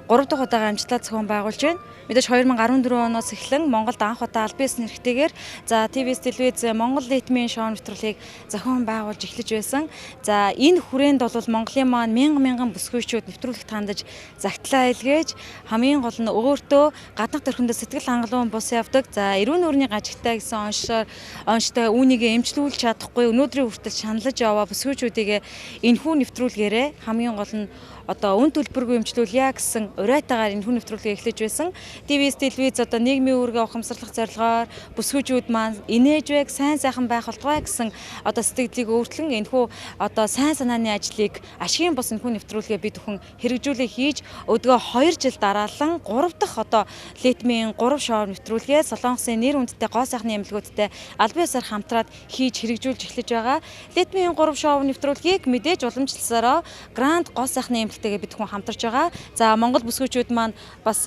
3 дахь удаага амжилттай зохион байгуулж байна. Мэдээж 2014 оноос эхлэн Монголд анх удаа аль биесний нэртэйгээр за ТВ-с телевиз Монгол эдмийн шоу нэвтрүүлгийг зохион байгуулж эхлэж байсан. За энэ хүрээнд бол Монголын маань мянган бүсгүйчүүд нэвтрүүлэгт хандаж загтлаа илгээж хамгийн гол нь өөртөө гаднах төрхөндөө сэтгэл хангалуун бус явдаг. За эрүүн нүрийн гажигтай гэсэн онцтой үүнийг эмчлүүлж чадахгүй өнөөдрийн хүртэл шаналж яваа бүсгүйчүүдийг энэхүү нэвтрүүлгээрээ хамгийн гол нь одоо үн төлбөргүй эмчлүүлье гэсэн уриатаагаар энэ хүн нэвтрүүлгээ эхлэж байсан. ТВ-с телевиз одоо нийгмийн үүргээ ухамсарлах зорилгоор бүсгүйчүүд маань инээж байг сайн сайхан байх болтугай гэсэн одоо сэтгэлийг өөрчлөн энэхүү одоо сайн санааны ажлыг ашигын бус энэ хүн нэвтрүүлгээ бид бүхэн хэрэгжүүлээ хийж өдгөө 2 жил дараалан 3 дахь одоо летмийн 3 шоу нэвтрүүлгээ Солонгосын нэр хүндтэй гоо сайхны эмнэлгүүдтэй аль биесээр хамтраад хийж хэрэгжүүлж эхлэж байгаа. Летмийн 3 шоу нэвтрүүлгийг мэдээж уламжлалсараа Гранд гоо сайхны эмнэлтэйгээ бид хүн хамтарч байгаа. За Монгол бүсгүйчүүд маань бас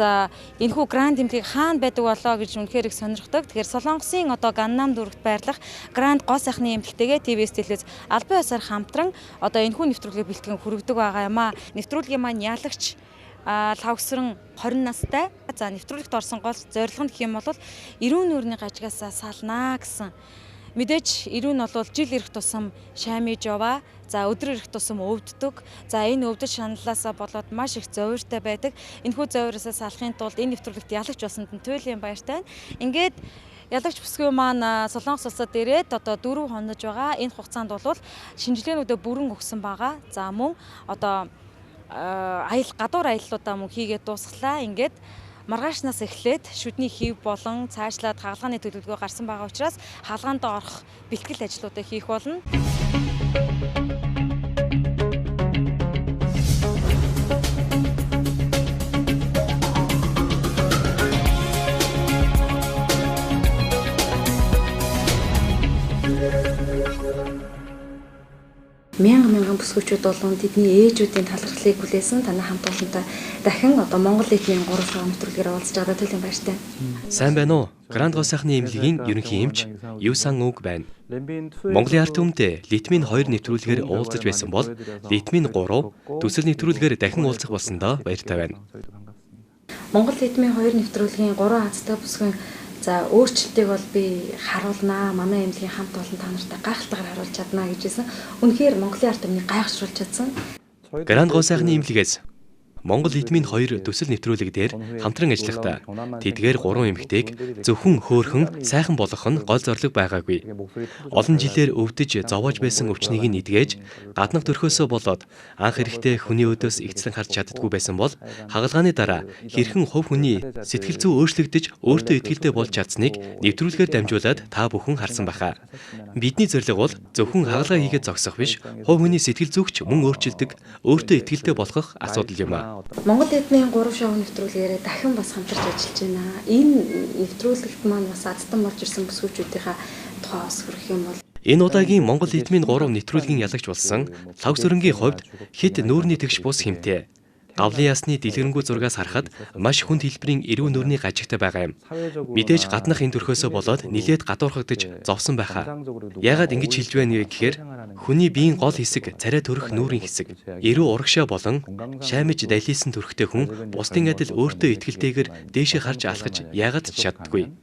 энэхүү Гранд эмнэлгийг хаана байдаг болоо гэж үнэхээр их сонирхдаг. Тэгэхээр Солонгосын одоо Ганнам дүүрэгт байрлах Гранд гоо сайхны эмнэлтэйгээ ТВ-с телевиз аль биесээр хамтран одоо энэхүү нэвтрүүлгээ бэлтгэн хүргэдэг байгаа юм аа. Нэвтрүүлгийн маань ялагч лавгсран 20 настай. За нэвтрүүлэгт орсон гол зорилго нь гэх юм бол эрүүн нүрийн гажигаас салнаа гэсэн. Мэдээж эрүүн нь бол жил ирэх тусам шаймиж яваа. За өдөр ирэх тусам өвддөг. За энэ өвдөж шаналлаасаа болоод маш их зовиртой байдаг. Энэхүү зовироосоо салахын тулд энэ нэвтрүүлэгт ялагч болсонд нь туйлын баяртай. Ингээд ялагч бүсгүй маань Солонгос улсад ирээд одоо 4 хонож байгаа. Энэ хугацаанд бол шинжилгээнүүдээ бүрэн өгсөн байгаа. За мөн одоо гадуур аяллуудаа мөн хийгээд дуусглаа. Ингээд маргаашнаас эхлээд шүдний хив болон цаашлаад хаалганы төлөвлөгөө гарсан байгаа учраас хаалгаанд орох бэлтгэл ажлуудаа хийх болно. Мянган бүсгүйчүүд болон тэдний ээжүүдийн талархлыг хүлээсэн танай хамт олонтой дахин одоо Монгол эдмийн 3 шоу нэвтрүүлгээр уулзж байгаадаа туйлын баяртай. Сайн байна уу? Гранд гоо сайхны эмнэлгийн ерөнхий эмч Юсан Уг байна. Монголын ард түмэд Литмийн 2 нэвтрүүлгээр уулзаж байсан бол Литмийн 3 төсөл нэвтрүүлгээр дахин уулзах болсондоо баяртай байна. Монгол эдмийн 2 нэвтрүүлгийн 3 азтай бүсгүйн за өөрчлөлтийг бол би харуулнаа. Манай эмнэлгийн хамт олон та нартай гайхалтайгаар харуулж чаднаа гэжсэн. Үнэхээр Монголын ард түмнийг гайхшруулж чадсан. Гранд гоо сайхны эмнэлгээс Монгол эдмийн 2 төсөл нэвтрүүлэг дээр хамтран ажиллахдаа тэдгээр 3 эмэгтэйг зөвхөн хөөрхөн сайхан болгох нь гол зорилго байгаагүй. Олон жилээр өвдөж зовоож байсан өвчнийг нь эдгэж гаднах төрхөөсөө болоод анх эрэхтэй хүний өдөөс игцлэн харж чаддгүй байсан бол хагалгааны дараа хэрхэн хувь хүний сэтгэл зүй өөрчлөгдөж өөртөө итгэлтэй болж чадсныг нэвтрүүлгээр дамжуулаад та бүхэн харсан баха. Бидний зорилго бол зөвхөн хагалгаа хийгээд зогсох биш, хувь хүний сэтгэл зүйч мөн өөрчилдөг, өөртөө итгэлтэй болгох асуудал юм аа. Монгол эдмийн 3 шоу нэвтрүүлгээрээ дахин бас хамтарч ажиллаж байна. Энэ нэвтрүүлэгт маань бас азтан болж ирсэн бүсгүйчүүдийнхаа тухай бас хүргэх юм бол энэ удаагийн Монгол эдмийн 3 нэвтрүүлгийн ялагч болсон Лавс өрөнгийн хувьд хэд нүүрний тэгш бус хэмтэй. Гавлын ясны дэлгэрэнгүй зургаас харахад маш хүнд хэлбэрийн эрүүн нүрийн гажигтай байгаа юм. Мэдээж гаднах энэ төрхөөсөө болоод нилээд гадуурхагдж зовсон байхаа. Яагаад ингэж хэлж байна вэ гэхээр хүний биеийн гол хэсэг царай төрөх нүрийн хэсэг. Эрүү урагшаа болон шаймиж далилсан төрхтэй хүн бусдын адил өөртөө итгэлтэйгээр дээшээ харж алхаж яагаад ч чаддаггүй.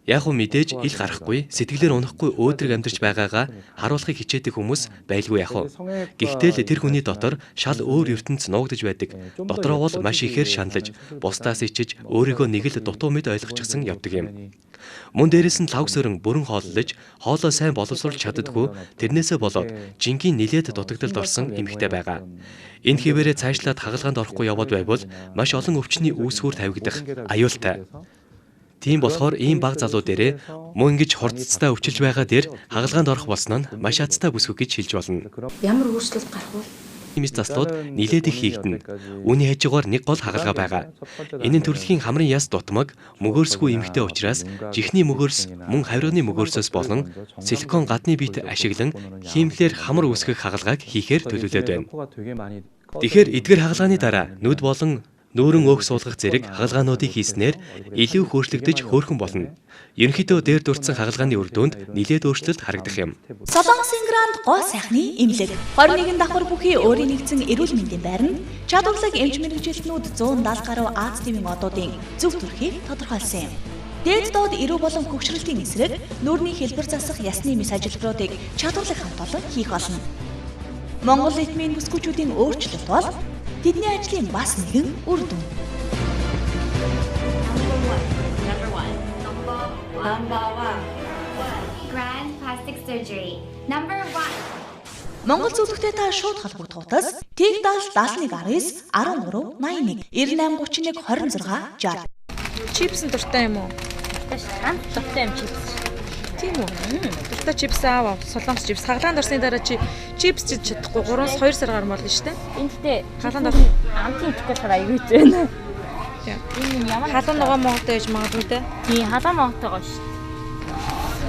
Яг уу мэдээж ил гарахгүй, сэтгэлээр унахгүй өөдрөг амьдарч байгаагаа харуулахыг хичээдэг хүмүүс байлгүй яг уу. Гэхдээ л тэр хүний дотор шал өөр ертөнц нуугдж байдаг. Дотроо бол маш ихээр шаналж, бусдаас ичиж өөрийгөө нэг л дутуу мэд ойлгочихсон явдаг юм. Мөн дээрээс нь лавс өрөн бүрэн хооллож, хоолоо сайн боловсруулж чаддаггүй, тэрнээсээ болоод жингийн нилээд дутагдалд орсон эмэгтэй байгаа. Энэ хിവэрээ цаашлаад хагалгаанд орохгүй яваад байвал маш олон өвчний үүсвэр тавигдах аюултай. Тийм болохоор ийм баг залуу дээрээ мөн ингэж хурцтай өвчилж байгаа дээр хагалгаанд орох болсон нь маш азтай бүсгүй гэж хэлж болно. Ямар өөрчлөлт гарах вэ? Тиймээс заслууд нилээд их хийгдэнэ. Үүний хажуугаар нэг гол хагалгаа байгаа. Энэ нь төрөлхийн хамрын яс дутмаг мөгөөрсгүй эмхтэй учраас жихний мөгөөрс мөн хавирганы мөгөөрсөөс болон силикон гадны биет ашиглан хиймлэр хамар үүсгэх хагалгааг хийхээр төлөвлөд байна. Тэгэхээр эдгээр хагалгааны дараа нүд болон нүүрэн өөх суулгах зэрэг хагалгаануудыг хийснээр илүү хөөрчлөгдөж хөөрхөн болно. Ерөнхийдөө дээр дурдсан хагалгааны үр дүнд нилээд өөрчлөлт харагдах юм. Солонгосын гранд гоо сайхны эмнэлэг 21 давхар бүхий өөрийн нэгдсэн эрүүл мэндийн байранд чадварлаг эмч мэргэжилтнүүд 170 гаруй Аз тивийн одуудын зөв төрхийг тодорхойлсон юм. Дээд доод эрүү болон хөгшрөлтийн эсрэг нүүрний хэлбэр засах ясны мэс ажилбаруудыг чадварлаг хамт олон хийх болно. Монгол нийтмийн бүсгүйчүүдийн өөрчлөлт бол тэдний ажлын бас нэгэн үр дүн. Grand plastic surgery. Number 1. Монгол зөвлөгтэй та шууд холбогдохоос Тэг 70 71 19 83 81 26 60. Чипс дуртай юм уу? Шант дуртай юм чипс. Тийм үү? Дуртай чипс аав. Солонгос чипс. Хаглаанд орсны дараа чи чипс чиж чадахгүй 3-2 сар гарсан болно шүү дээ. Энд тээ хаглаанд орсон амтын итгэл аягүй ч байна. Энэ ямар халуун ногоо монготой байж магадгүй те. Тийм халуун монготойгоо шүү.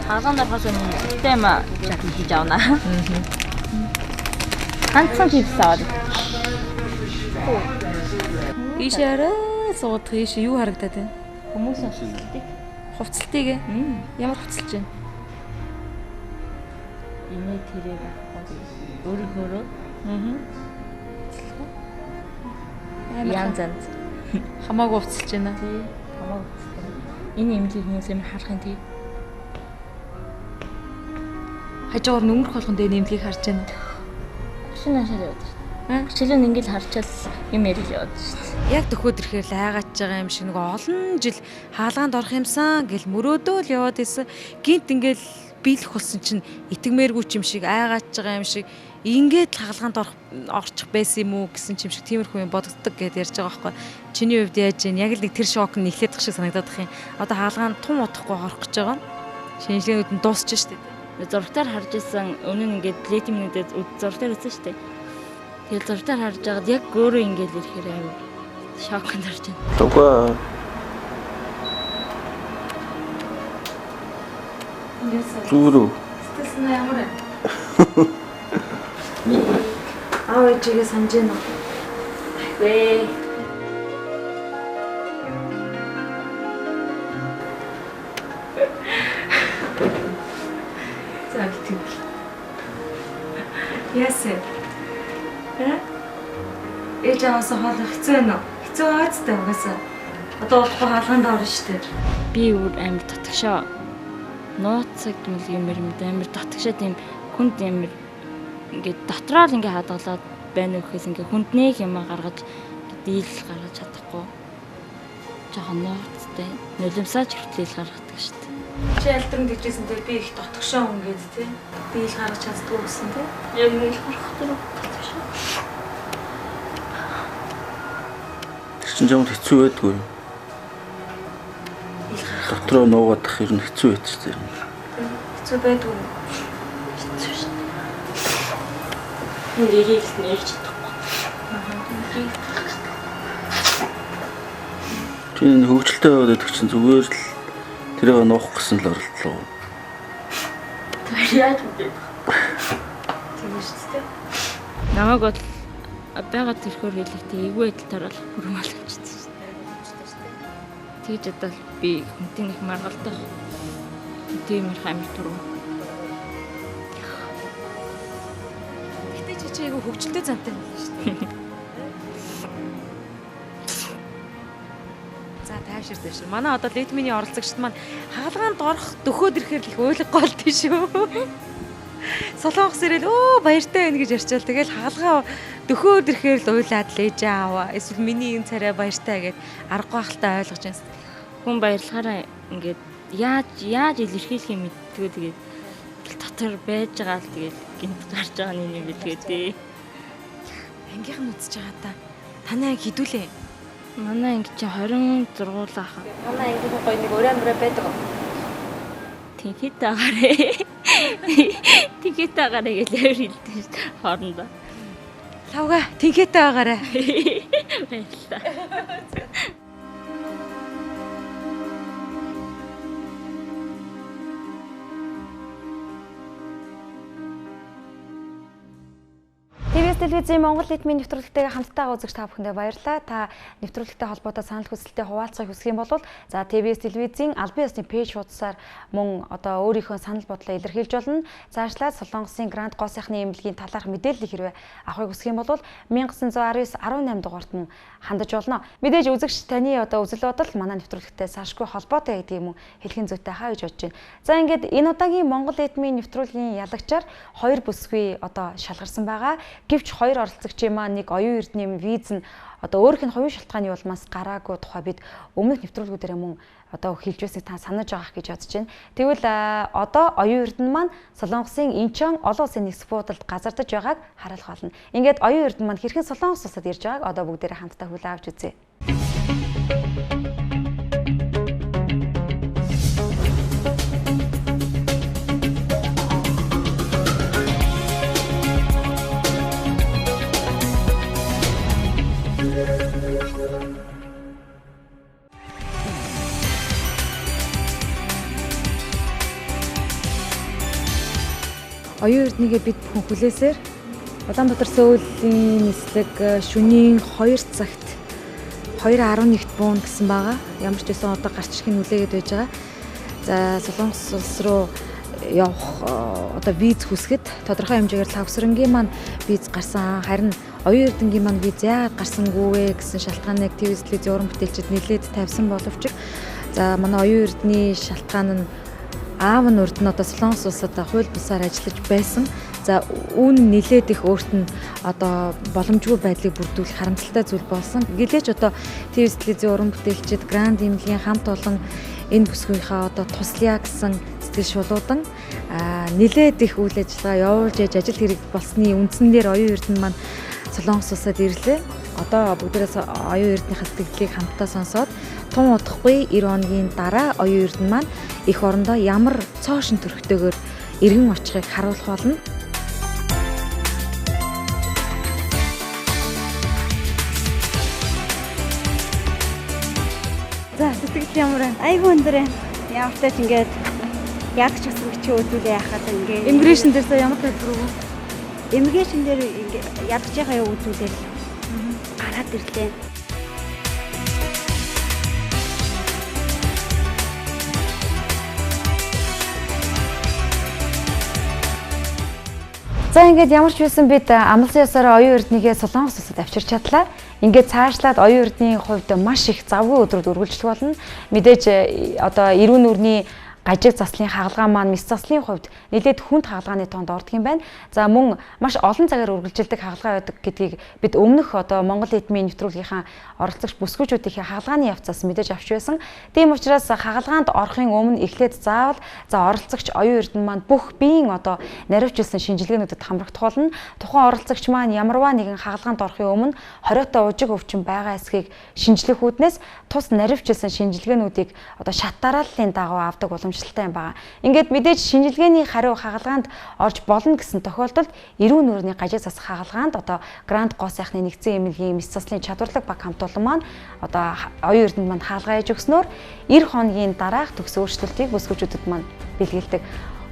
Халуун дорхоос үнэтэй юм чад хийж авна. Ганцхан чипс аваад. Ишээрээ суудах ийш юу харагдаад байна? Хүмүүс хувцалтыг. Хувцалтыг ээ? Ямар хувцалж байна? Инээ тэрэг өөрөөр. Янз янз. Хамаагүй хувцалж байна. Тий. Хамаагүй хувцалж байна. Энэ эмнэлэг хүмүүс юм харах юм тий. Хажуугаар нөмрөх болгонд энэ эмнэлгийг харж байна. Шинэ ашиг яваад шүү. Хичээлэн ингээл харчаал юм ярил яваад шүү. Яг төхөөд ирэхээр л айгач байгаа юм шиг нэг олон жил хаалгаанд орох юмсан гэл мөрөөдөө л яваад исэн. Гинт ингээл биелэх болсон чинь итгэмээргүй юм шиг айгач байгаа юм шиг ингээд хаалгаанд орчих байсан юм уу гэсэн юм шиг тиймэрхүү юм бодогддог гэдээ ярьж байгаа байхгүй. Чиний хувьд яаж вэ? Яг л нэг тэр шок нь эхлэх шиг санагдаад их юм. Одоо хаалгаанд тун удахгүй орох гэж байгаа. Шинжилгээнүүд нь дуусч шүү дээ. Зургатаар харж исэн өмнө нь ингээд летимнүүдэд зургатаар үзсэн шүү дээ. Тэгээд зургатаар харж байгаад яг өөрөө ингээд ирэхээр амар шокнд орж байна. Тогоо. Зүрүү. Сэтгэлсэн ямар вэ? Аав ээжигээ санаж байна уу? Вэ. Яасан? Ээж аваасаа хоолох хэцүү байна уу? Хэцүү байцтай угаасаа. Одоо удахгүй хаалганд орно шүү дээ. Би өөр амар татгшаа. Нууцаг юм амар татгшаа тийм хүнд амар ингээд дотроо л ингээ хадгалаад байна гэхээс ингээ хүнд нэг юм гаргаж дийл гаргаж чадахгүй. Жохон нууцтай. Нулимсаач хүртэл гаргадаг шүү дээ. Чи альтрын гэжсэнтэй би их дотгошоо хүн гээд тий. Би ил гаргаж чаддгүй гэсэн тий. Яг нэг харах дөрөв дотгошоо. Чин жамд хэцүү байдгүй. Дотроо нуугадах ер нь хэцүү байд ч зэрэг. Хэцүү байдгүй. Хэцүү шүү. Нэрийг нэрч чадахгүй. Чин хөвгөлтэй байгаад идэх чинь зүгээр л тэрийг нуух гэсэн л оролдлоо. Яа гэдэг. Тийм шүү дээ. Намайг бол байгаад тэрхөр хэлэхдээ эвгүй байдалтаар бол бүрэн болгочихсон шүү дээ. Тэгж одоо би хүнтийн их маргалдах. Тийм их амар туруу. Гэтэ чи айгүй хөвгөлтэй зантай байна шүү дээ. За тайвшир. Манай одоо летминий оролцогчд маань хаалгаанд орох дөхөөд ирэхээр их ойлгохгүй болдгий шүү. Солонгос ирэл баяртай байна гэж ярьчаал. Тэгэл хаалгаа дөхөөд ирэхээр л уйлаад л ээж ааваа. Эсвэл миний энэ царай баяртай гэд аргагүй хальтаа ойлгож байна. Хүн баярлахаараа ингээд яаж илэрхийлэх юм мэдтгүү тэгээд дотор байж байгаа л тэгээд гинт гарч байгаа юм билгээ дээ. Ангийнхан үзэж байгаа та. Таны анги хідүүлээ. Манай анги чи 26 ахаа. Манай ангийнхаа гоё нэг өрөө мөрөө байдаг уу? Тинхитаагаарэ. Тинхитаагаарэ гэж хэлдэг шүү дээ хоорондоо. Лавга тинхээтэй байгаарай. Баярлалаа. TBS телевизийн Монгол нийтмийн нэвтрүүлэгтэйгээ хамттайгаа үзэгч та бүхэндээ баярлалаа. Та нэвтрүүлэгтэй холбоотой санал хүсэлтэд хуваалцахыг хүсэх юм бол за TBS телевизийн албан ёсны пэйж хуудасаар мөн одоо өөрийнхөө санал бодлоо илэрхийлж болно. Цаашлаад Солонгосын Гранд гоо сайхны эмнэлгийн талаарх мэдээллийг хэрвээ авахыг хүсэх юм бол 1919 18 дугаарт мөн хандаж болно. Мэдээж үзэгч таны одоо үзэл бодол манай нэвтрүүлэгтэй салшгүй холбоотой гэдэг юм хэлхэн зүйтэй хаа гэж бодож байна. За ингээд энэ удаагийн Монгол нийтмийн нэвтрүүлгийн ялагчаар 2 бүсгүй одоо шалгарсан байгаа. Гэвч 2 оролцогчийн маань нэг оюун эрдэнэ виз нь одоо өөрийнх нь хувийн шалтгааны улмаас гараагүй тухай бид өмнөх нэвтрүүлгүүдээр мөн одоо хэлж байсныг та санаж байгаах гэж бодож байна. Тэгвэл одоо оюун эрдэнэ маань Солонгосын Инчон олон улсын нэгс буудалд газардаж байгааг харуулах болно. Ингээд оюун эрдэнэ маань хэрхэн Солонгос улсад ирж байгааг одоо бүгдээрээ хамтдаа хүлээн авч үзье. Оюун эрдэнэгээ бид бүхэн хүлээсээр Улаанбаатар сөүлийн нислэг шөнийн 2 цагт 2:11-д буун гэсэн байгаа. Ямар ч байсан одоо гарч ирэх нь үлээгээд байж байгаа. За Солонгос улс руу явах одоо виз хүсгэд тодорхой хэмжээгээр лавсрангийн маань виз гарсан. Харин оюун эрдэнэгийн маань виз яагаад гарсангүй вэ гэсэн шалтгааныг TBS телевизийн уран бүтээлчид нэлээд тавьсан боловч за манай оюун эрдэнэний шалтгаан нь аав нь урд нь одоо Солонгос улсад хууль бусаар ажиллаж байсан. За үүн нэлээд их өөрт нь одоо боломжгүй байдлыг бүрдүүлэх харамсалтай зүйл болсон. Гэлээч одоо TBS телевизийн уран бүтээлчид Гранд эмнэлгийн хамт олон энэ бүсгүйнхаа одоо туслая гэсэн сэтгэл шулуудан нэлээд их үйл ажиллагаа явуулж яж ажил хэрэг болсны үндсэн дээр оюун эрдэнэ маань Солонгос улсад ирлээ. Одоо бүгдээрээ оюун эрдэнийхээ сэтгэлийг хамтдаа сонсоод тун удахгүй 90 хоногийн дараа оюун эрдэнэ маань эх орондоо ямар цоошин төрхтэйгээр иргэн очихыг харуулах болно. За сэтгэл ямар байна? Айгүй өндөр байна. Ямар ч тач ингээд яг ч гэсэн бичиг өгүүлээ яхаад ингээд Immigration дээр сая ямар тайлбар өгөө? Immigration дээр ингээд ядаж байгаа юу үзүүлээ. Гараад ирлээ. За ингээд ямар ч байсан бид амлсан ёсоор оюун эрдэнэгээ Солонгос улсад авчирч чадлаа. Ингээд цаашлаад оюун эрдэнийн хувьд маш их завгүй өдрүүд үргэлжлэх болно. Мэдээж одоо эрүүн нүрийн гажиг заслын хагалгаа маань мис заслын хувьд нэлээд хүнд хагалгааны тоонд ордог юм байна. За мөн маш олон цагаар үргэлжилдэг хагалгаа байдаг гэдгийг бид өмнөх одоо Монгол нийтмийн нэвтрүүлгийнхаа оролцогч бүсгүйчүүдийн хагалгааны явцаас мэдэж авч байсан. Тийм учраас хагалгаанд орохын өмнө эхлээд заавал за оролцогч оюун эрдэнэ маань бүх биеийн одоо наривчилсан шинжилгээнүүдэд хамрагдах болно. Тухайн оролцогч маань ямарваа нэгэн хагалгаанд орохын өмнө хориотой ужиг өвчин байгаа эсхийг шинжлэх үүднээс тус наривчилсан шинжилгээнүүдийг одоо шат дарааллын дагуу авдаг уламжлалтай юм байна. Ингээд мэдээж шинжилгээний хариу хагалгаанд орж болно гэсэн тохиолдолд эрүүн нүрийн гажиг засах хагалгаанд одоо Гранд гоо сайхны нэгдсэн эмнэлгийн мис заслын чадварлаг баг хамт олон маань одоо оюун эрдэнэ манд хаалгаа хийж өгснөөр 90 хоногийн дараах төгс өөрчлөлтийг бүсгүйчүүдэд маань бэлгэлдэг.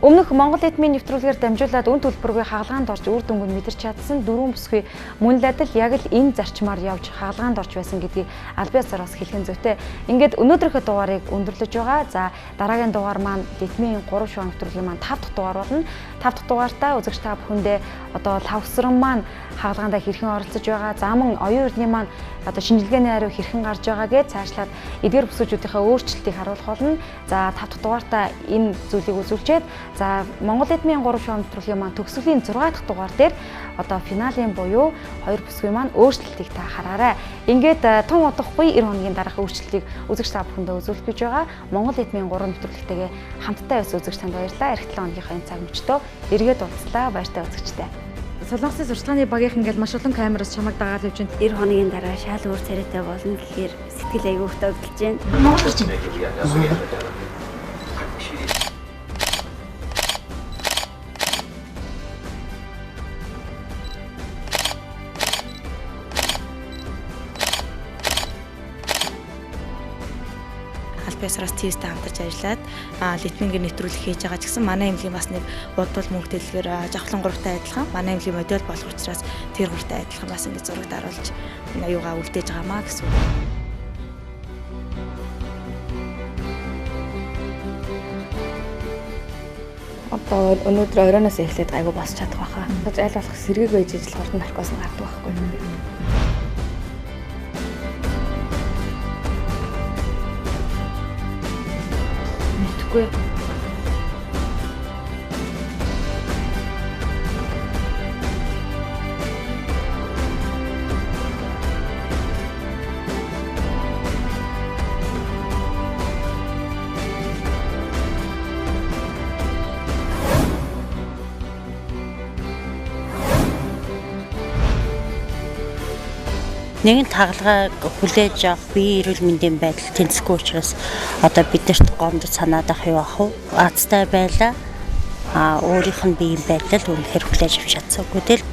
Өмнөх Монгол нийтмийн нэвтрүүлгээр дамжуулаад үн төлбөргүй хагалгаанд орж үр дүнг нь мэдэрч чадсан 4 бүсгүй мөн л адил яг л энэ зарчмаар явж хагалгаанд орж байсан гэдгийг аль биесээр бас хэлхэн зүйтэй. Ингээд өнөөдрийнхөө дугаарыг өндөрлөж байгаа. За дараагийн дугаар маань нийтмийн 3 шоу нэвтрүүлгийн маань 5 дахь дугаар болно. 5 дахь дугаартаа үзэгч та бүхэндээ одоо лавсран маань хагалгаандаа хэрхэн оролцож байгаа. За мөн оюун эрдэнэ маань одоо шинжилгээний хариу хэрхэн гарч байгаа гэж цаашлаад эдгээр бүсгүйчүүдийнхээ өөрчлөлтийг харуулах болно. За 5 дахь дугаартаа энэ зүйлийг үзүүлчихэд за Монгол нийтмийн 3 шоу нэвтрүүлгийн маань төгсгөлийн 6 дахь дугаар дээр одоо финалийн буюу 2 бүсгүй маань өөрчлөлтийг та хараарай. Ингээд тун удахгүй 90 хоногийн дараах өөрчлөлтийг үзэгч та бүхэндээ үзүүлэх гэж байгаа. Монгол нийтмийн 3 нэвтрүүлэгтэйгээ хамтдаа байсан үзэгч танд баярлалаа. Эх 7 хоногийнхаа энэ цаг мөчтөө эргээд уулзлаа. Баяртай үзэгчтэй. Солонгосын сурталчилгааны багийнх ингээл маш олон камераас чамайг дагаад явж байна. 90 хоногийн дараа шал өөр царайтай болно гэхээр сэтгэл аягүй хөтөлж байна. Монгол ирж байна. Албасраас ТВ-тэй хамтарч ажиллаад литмингийн нэвтрүүлэг хийж байгаа ч гэсэн манай эмнэлгийн бас нэг удвал мөнгө дэлгээр жавхлан гурвтай адилхан манай эмнэлгийн модель болох учраас тэр гурвтай адилхан бас ингэ зурагт оруулж аюугаа үлдээж байгаамаа гэсэн. Одоо өнөөдөр оройноос эхлээд айгу босч чадах байхаа. Аль болох сэргийг байж ижил хурдан наркоос нь гардаг байхгүй. Мэдгүй. Нэгэн тагалгааг хүлээж авах бие эрүүл мэндийн байдал тэнцэхгүй учраас одоо биднэрт гомдож санаад ах юу ах вэ? Азтай байла. Өөрийнх нь биеийн байдал үнэхээр хүлээж авч чадсангүй тэл.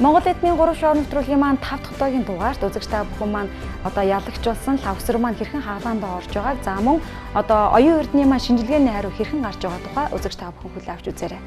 Монгол эдмийн 3 шоу нэвтрүүлгийн маань 5 дахь удаагийн дугаарт үзэгч та бүхэн маань одоо ялагч болсон лавсар маань хэрхэн хаалгаанд орж байгааг за мөн одоо оюун эрдний маань шинжилгээний хариу хэрхэн гарч байгаа тухай үзэгч та бүхэн хүлээн авч үзээрэй.